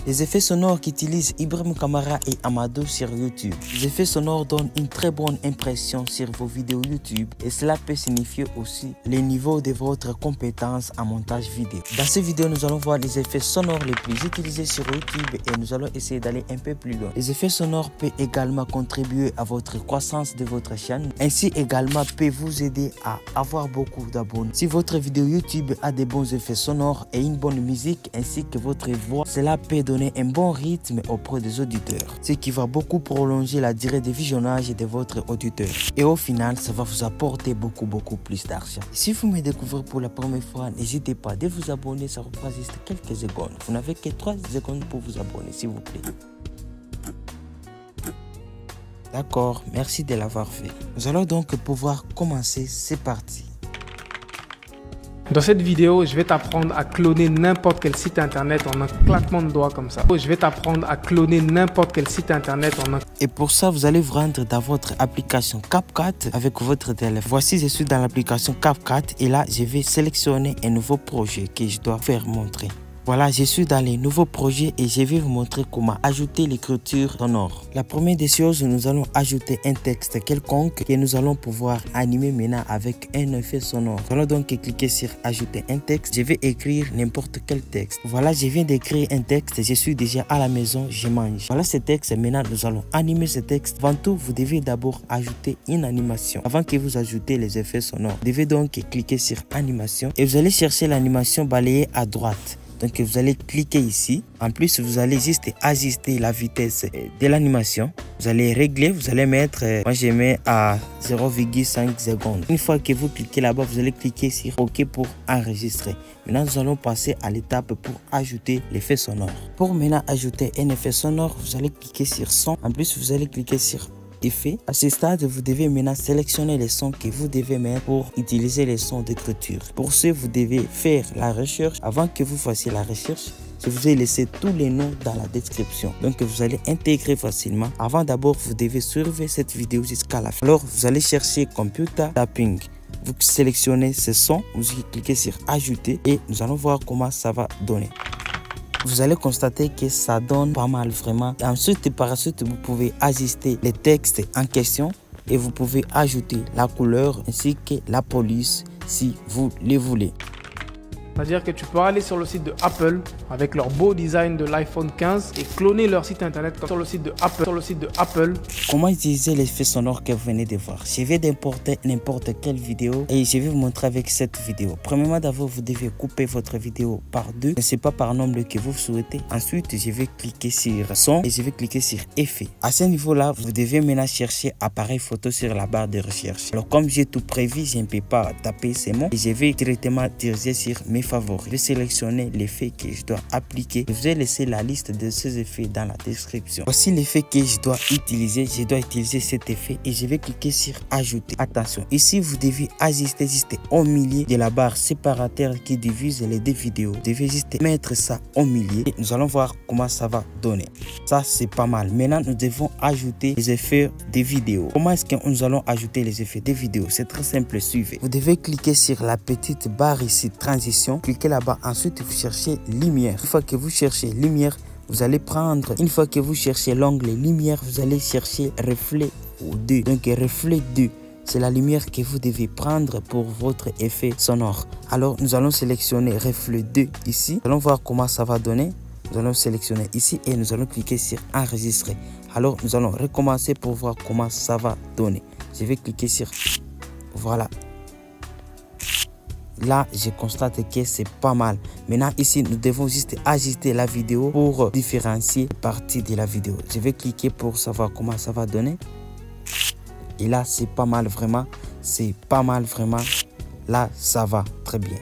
Les effets sonores qu'utilisent Ibrahim Kamara et Amadou sur YouTube. Les effets sonores donnent une très bonne impression sur vos vidéos YouTube et cela peut signifier aussi le niveau de votre compétence en montage vidéo. Dans cette vidéo, nous allons voir les effets sonores les plus utilisés sur YouTube et nous allons essayer d'aller un peu plus loin. Les effets sonores peuvent également contribuer à votre croissance de votre chaîne, ainsi également peut vous aider à avoir beaucoup d'abonnés. Si votre vidéo YouTube a des bons effets sonores et une bonne musique ainsi que votre voix, cela peut donner un bon rythme auprès des auditeurs, ce qui va beaucoup prolonger la durée de visionnage de votre auditeur. Et au final, ça va vous apporter beaucoup plus d'argent. Si vous me découvrez pour la première fois, n'hésitez pas de vous abonner, ça vous prend juste quelques secondes. Vous n'avez que 3 secondes pour vous abonner, s'il vous plaît. D'accord, merci de l'avoir fait. Nous allons donc pouvoir commencer, c'est parti. Dans cette vidéo, je vais t'apprendre à cloner n'importe quel site internet en un claquement de doigts comme ça. Je vais t'apprendre à cloner n'importe quel site internet en un... Et pour ça, vous allez vous rendre dans votre application CapCut avec votre téléphone. Voici, je suis dans l'application CapCut et là, je vais sélectionner un nouveau projet que je dois faire montrer. Voilà, je suis dans les nouveaux projets et je vais vous montrer comment ajouter l'écriture sonore. La première des choses, nous allons ajouter un texte quelconque que nous allons pouvoir animer maintenant avec un effet sonore. Nous allons donc cliquer sur ajouter un texte. Je vais écrire n'importe quel texte. Voilà, je viens d'écrire un texte. Je suis déjà à la maison, je mange. Voilà ce texte. Maintenant, nous allons animer ce texte. Avant tout, vous devez d'abord ajouter une animation. Avant que vous ajoutez les effets sonores, vous devez donc cliquer sur animation et vous allez chercher l'animation balayée à droite. Donc vous allez cliquer ici. En plus, vous allez juste ajuster la vitesse de l'animation. Vous allez régler, vous allez mettre, moi je mets à 0,5 secondes. Une fois que vous cliquez là-bas, vous allez cliquer sur OK pour enregistrer. Maintenant, nous allons passer à l'étape pour ajouter l'effet sonore. Pour maintenant ajouter un effet sonore, vous allez cliquer sur son. En plus, vous allez cliquer sur effet. À ce stade, vous devez maintenant sélectionner les sons que vous devez mettre pour utiliser les sons d'écriture. Pour ce, vous devez faire la recherche. Avant que vous fassiez la recherche, je vous ai laissé tous les noms dans la description. Donc, vous allez intégrer facilement. Avant d'abord, vous devez surveiller cette vidéo jusqu'à la fin. Alors, vous allez chercher Computer Tapping. Vous sélectionnez ce son, vous cliquez sur ajouter et nous allons voir comment ça va donner. Vous allez constater que ça donne pas mal vraiment. Ensuite, par la suite, vous pouvez ajuster les textes en question et vous pouvez ajouter la couleur ainsi que la police si vous le voulez. C'est-à-dire que tu peux aller sur le site de Apple avec leur beau design de l'iPhone 15 et cloner leur site internet sur le site de Apple. Comment utiliser l'effet sonore que vous venez de voir? Je vais d'importer n'importe quelle vidéo et je vais vous montrer avec cette vidéo. Premièrement, d'abord, vous devez couper votre vidéo par deux. Ce n'est pas par nombre que vous souhaitez. Ensuite, je vais cliquer sur son et je vais cliquer sur effet. À ce niveau-là, vous devez maintenant chercher appareil photo sur la barre de recherche. Alors, comme j'ai tout prévu, je ne peux pas taper ces mots et je vais directement diriger sur mes favoris. Je vais sélectionner l'effet que je dois appliquer. Je vous ai laissé la liste de ces effets dans la description. Voici l'effet que je dois utiliser. Je dois utiliser cet effet et je vais cliquer sur ajouter. Attention, ici vous devez ajuster juste au milieu de la barre séparateur qui divise les deux vidéos. Vous devez juste mettre ça au milieu et nous allons voir comment ça va donner. Ça, c'est pas mal. Maintenant, nous devons ajouter les effets des vidéos. Comment est-ce que nous allons ajouter les effets des vidéos? C'est très simple, suivez. Vous devez cliquer sur la petite barre ici, transition. Cliquez là-bas. Ensuite, vous cherchez lumière. Une fois que vous cherchez lumière, vous allez prendre, une fois que vous cherchez l'onglet lumière, vous allez chercher reflet 2. Donc, reflet 2. C'est la lumière que vous devez prendre pour votre effet sonore. Alors, nous allons sélectionner reflet 2 ici. Nous allons voir comment ça va donner. Nous allons sélectionner ici et nous allons cliquer sur enregistrer. Alors, nous allons recommencer pour voir comment ça va donner. Je vais cliquer sur voilà. Là, je constate que c'est pas mal. Maintenant, ici, nous devons juste ajuster la vidéo pour différencier les parties de la vidéo. Je vais cliquer pour savoir comment ça va donner. Et là, c'est pas mal vraiment. C'est pas mal vraiment. Là, ça va très bien.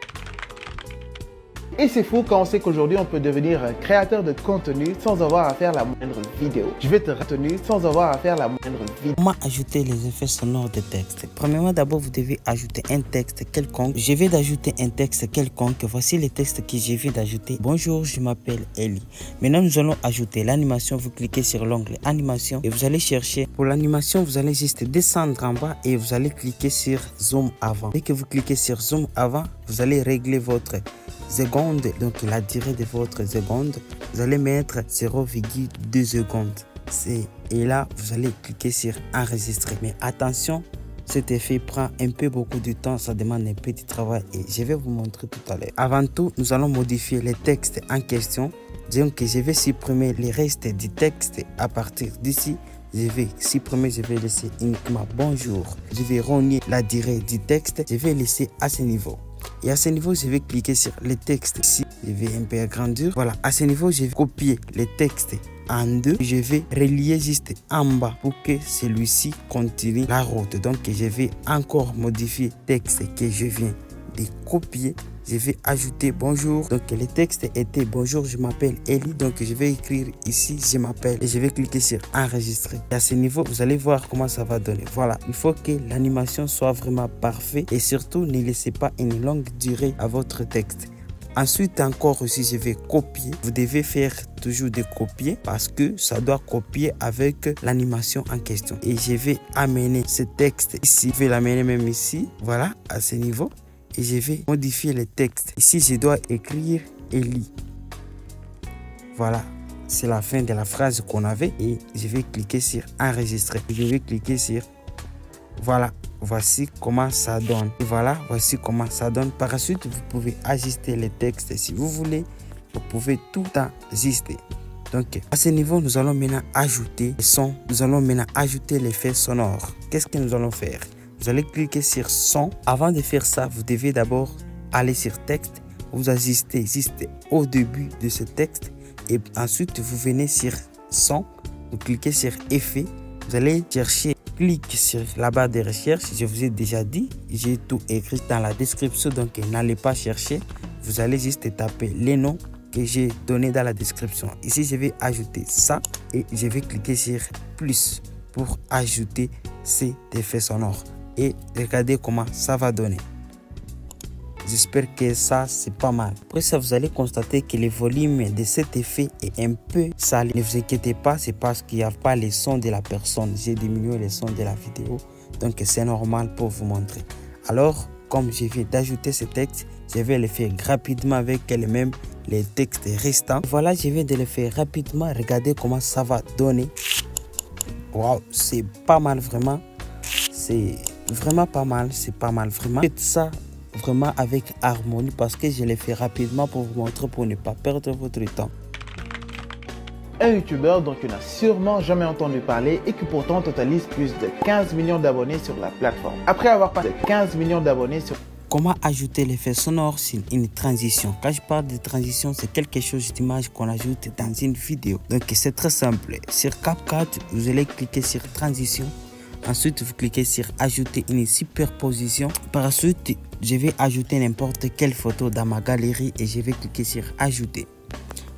Et c'est fou quand on sait qu'aujourd'hui on peut devenir créateur de contenu sans avoir à faire la moindre vidéo. Je vais te retenir sans avoir à faire la moindre vidéo. Comment ajouter les effets sonores de texte? Premièrement, d'abord, vous devez ajouter un texte quelconque. Je vais d'ajouter un texte quelconque. Voici le texte que je viens d'ajouter. Bonjour, je m'appelle Eli. Maintenant, nous allons ajouter l'animation. Vous cliquez sur l'onglet animation et vous allez chercher. Pour l'animation, vous allez juste descendre en bas et vous allez cliquer sur zoom avant. Dès que vous cliquez sur zoom avant, vous allez régler votre secondes, donc la durée de votre seconde, vous allez mettre 0,2 secondes. Et là, vous allez cliquer sur enregistrer. Mais attention, cet effet prend un peu beaucoup de temps, ça demande un petit travail et je vais vous montrer tout à l'heure. Avant tout, nous allons modifier les textes en question. Donc, je vais supprimer les restes du texte à partir d'ici. Je vais supprimer, je vais laisser uniquement bonjour. Je vais rogner la durée du texte, je vais laisser à ce niveau. Et à ce niveau, je vais cliquer sur le texte ici. Je vais un peu agrandir. Voilà, à ce niveau, je vais copier le texte en deux. Je vais relier juste en bas pour que celui-ci continue la route. Donc, je vais encore modifier le texte que je viens de copier. Je vais ajouter bonjour. Donc, le texte était bonjour, je m'appelle Eli. Donc, je vais écrire ici, je m'appelle. Et je vais cliquer sur enregistrer. Et à ce niveau, vous allez voir comment ça va donner. Voilà, il faut que l'animation soit vraiment parfaite. Et surtout, ne laissez pas une longue durée à votre texte. Ensuite, encore aussi, je vais copier. Vous devez faire toujours des copier parce que ça doit copier avec l'animation en question. Et je vais amener ce texte ici. Je vais l'amener même ici. Voilà, à ce niveau. Et je vais modifier le texte. Ici, je dois écrire Eli. Voilà, c'est la fin de la phrase qu'on avait. Et je vais cliquer sur enregistrer. Je vais cliquer sur voilà. Voici comment ça donne. Et voilà, voici comment ça donne. Par la suite, vous pouvez ajuster les textes si vous voulez. Vous pouvez tout ajuster. Donc, à ce niveau, nous allons maintenant ajouter le son. Nous allons maintenant ajouter l'effet sonore. Qu'est-ce que nous allons faire? Vous allez cliquer sur son. Avant de faire ça, vous devez d'abord aller sur texte. Vous ajustez juste au début de ce texte. Et ensuite, vous venez sur son. Vous cliquez sur effet. Vous allez chercher. Clique sur la barre de recherche. Je vous ai déjà dit, j'ai tout écrit dans la description, donc n'allez pas chercher. Vous allez juste taper les noms que j'ai donnés dans la description. Ici, je vais ajouter ça et je vais cliquer sur plus pour ajouter cet effet sonore. Et regardez comment ça va donner. J'espère que ça, c'est pas mal. Après ça, vous allez constater que le volume de cet effet est un peu salé. Ne vous inquiétez pas, c'est parce qu'il n'y a pas les sons de la personne. J'ai diminué les sons de la vidéo. Donc, c'est normal pour vous montrer. Alors, comme je viens d'ajouter ce texte, je vais le faire rapidement avec les textes restants. Voilà, je viens de le faire rapidement. Regardez comment ça va donner. Waouh, c'est pas mal vraiment. C'est vraiment pas mal. C'est pas mal vraiment. Faites ça vraiment avec harmonie parce que je l'ai fait rapidement pour vous montrer, pour ne pas perdre votre temps. Un youtubeur dont tu n'as sûrement jamais entendu parler et qui pourtant totalise plus de 15 millions d'abonnés sur la plateforme. Après avoir passé 15 millions d'abonnés sur... Comment ajouter l'effet sonore sur une transition? Quand je parle de transition, c'est quelque chose d'image qu'on ajoute dans une vidéo. Donc c'est très simple. Sur CapCut, vous allez cliquer sur transition. Ensuite, vous cliquez sur ajouter une superposition. Par la suite, je vais ajouter n'importe quelle photo dans ma galerie et je vais cliquer sur ajouter.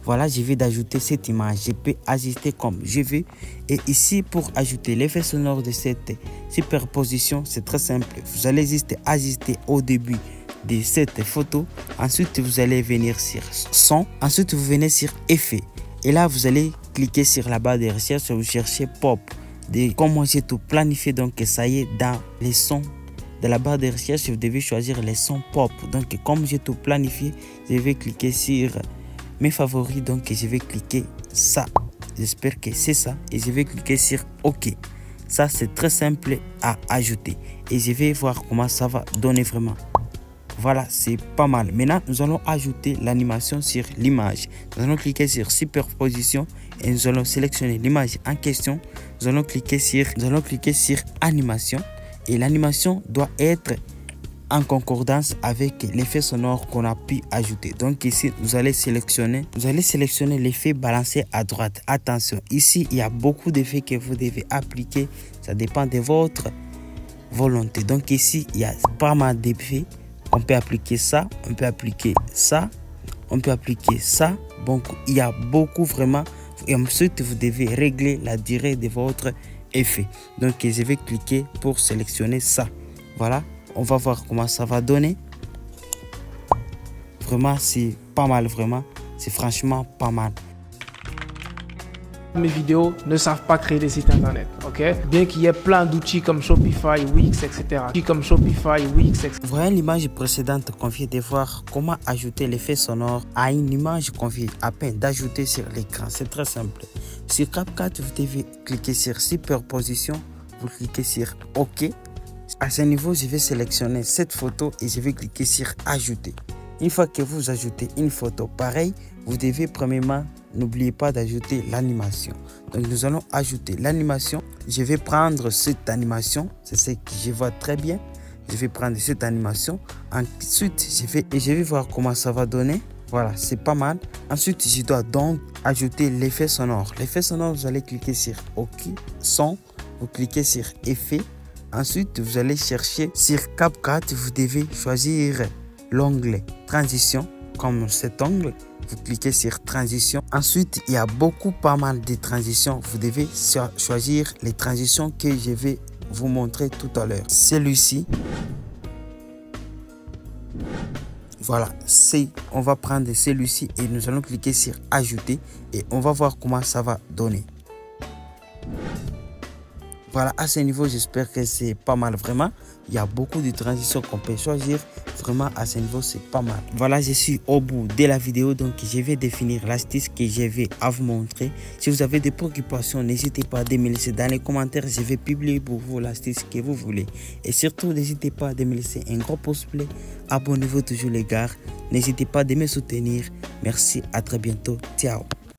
Voilà, je vais d'ajouter cette image. Je peux ajuster comme je veux. Et ici, pour ajouter l'effet sonore de cette superposition, c'est très simple. Vous allez juste ajuster au début de cette photo. Ensuite, vous allez venir sur son. Ensuite, vous venez sur effet. Et là, vous allez cliquer sur la barre de recherche et vous cherchez pop. Comme moi j'ai tout planifié, donc ça y est, dans les sons de la barre de recherche, vous devez choisir les sons pop. Donc comme j'ai tout planifié, je vais cliquer sur mes favoris, donc je vais cliquer ça. J'espère que c'est ça et je vais cliquer sur OK. Ça c'est très simple à ajouter et je vais voir comment ça va donner vraiment. Voilà, c'est pas mal. Maintenant, nous allons ajouter l'animation sur l'image. Nous allons cliquer sur superposition et nous allons sélectionner l'image en question. Nous allons cliquer sur animation et l'animation doit être en concordance avec l'effet sonore qu'on a pu ajouter. Donc ici, vous allez sélectionner l'effet balancé à droite. Attention, ici, il y a beaucoup d'effets que vous devez appliquer. Ça dépend de votre volonté. Donc ici, il y a pas mal d'effets. On peut appliquer ça, on peut appliquer ça, on peut appliquer ça. Donc, il y a beaucoup vraiment. Et ensuite, vous devez régler la durée de votre effet. Donc, je vais cliquer pour sélectionner ça. Voilà, on va voir comment ça va donner. Vraiment, c'est pas mal, vraiment. C'est franchement pas mal. Mes vidéos ne savent pas créer des sites internet, ok? Bien qu'il y ait plein d'outils comme Shopify, Wix, etc. Voyons l'image précédente qu'on vient de voir comment ajouter l'effet sonore à une image qu'on vient à peine d'ajouter sur l'écran. C'est très simple. Sur CapCut, vous devez cliquer sur Superposition, vous cliquez sur OK. À ce niveau, je vais sélectionner cette photo et je vais cliquer sur Ajouter. Une fois que vous ajoutez une photo pareille, vous devez premièrement, n'oubliez pas d'ajouter l'animation. Donc nous allons ajouter l'animation. Je vais prendre cette animation, c'est ce que je vois très bien. Je vais prendre cette animation. Ensuite, je vais voir comment ça va donner. Voilà, c'est pas mal. Ensuite, je dois donc ajouter l'effet sonore. L'effet sonore, vous allez cliquer sur OK, son, vous cliquez sur Effet. Ensuite, vous allez chercher sur CapCut, vous devez choisir l'onglet Transition, comme cet onglet. Vous cliquez sur Transition. Ensuite, il y a pas mal de transitions. Vous devez choisir les transitions que je vais vous montrer tout à l'heure. Celui-ci. Voilà, on va prendre celui-ci et nous allons cliquer sur Ajouter et on va voir comment ça va donner. Voilà, à ce niveau, j'espère que c'est pas mal vraiment. Il y a beaucoup de transitions qu'on peut choisir. Vraiment, à ce niveau, c'est pas mal. Voilà, je suis au bout de la vidéo. Donc, je vais définir l'astuce que je vais à vous montrer. Si vous avez des préoccupations, n'hésitez pas à me laisser dans les commentaires. Je vais publier pour vous l'astuce que vous voulez. Et surtout, n'hésitez pas à me laisser un gros pouce bleu. Abonnez-vous toujours les gars. N'hésitez pas à me soutenir. Merci, à très bientôt. Ciao.